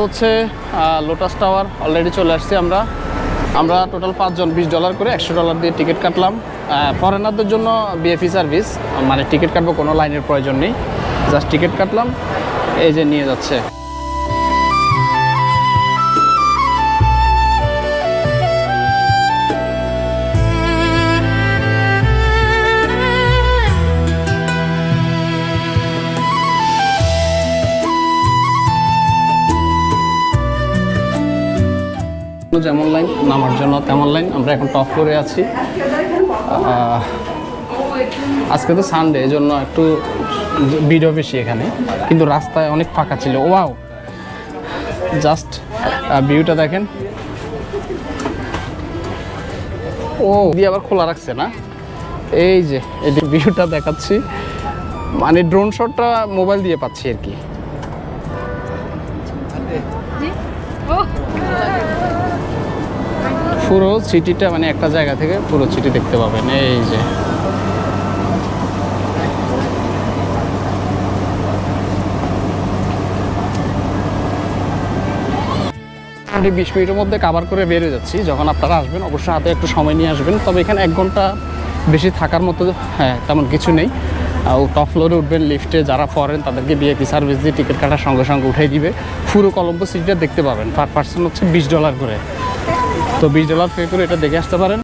হচ্ছে lotus tower already চলে আসছি আমরা টোটাল 5 জন $20 করে $100 দিয়ে টিকিট কাটলাম। ফরেনারদের জন্য বিএফি সার্ভিস, মানে টিকিট কাটবো, কোনো লাইনের প্রয়োজন নেই, জাস্ট টিকিট কাটলাম, এই যে নিয়ে যাচ্ছে। যেমন লাইন, নামার জন্য তেমন লাইন। আমরা এখন টপ ফ্লোরে আছি। আজকে তো সানডে, এই জন্য একটু ভিড়ও বেশি এখানে, কিন্তু রাস্তায় অনেক ফাঁকা ছিল। ওয়াও, জাস্ট ভিউটা দেখেন। ও দিয়ে আবার খোলা রাখছে না, এই যে এই ভিউটা দেখাচ্ছি, মানে ড্রোন শটটা মোবাইল দিয়ে পাচ্ছি আর কি। পুরো সিটিটা, মানে একটা জায়গা থেকে পুরো সিটি দেখতে পাবেন। এই যে আমি 20 মিনিটের মধ্যে কভার করে বেরিয়ে যাচ্ছি। যখন আপনারা আসবেন অবশ্যই হাতে একটু সময় নিয়ে আসবেন। তবে এখানে 1 ঘন্টা বেশি থাকার মতো তেমন কিছু নেই। টপ ফ্লোরে উঠবেন লিফটে, যারা ফরেন তাদেরকে বিএপি সার্ভিস দিয়ে টিকিট কাটার সঙ্গে সঙ্গে উঠাই দিবে। পুরো কলম্বো সিটিটা দেখতে পাবেন। পার পার্সন হচ্ছে $20 করে। তো $20 পে করে এটা দেখে আসতে পারেন।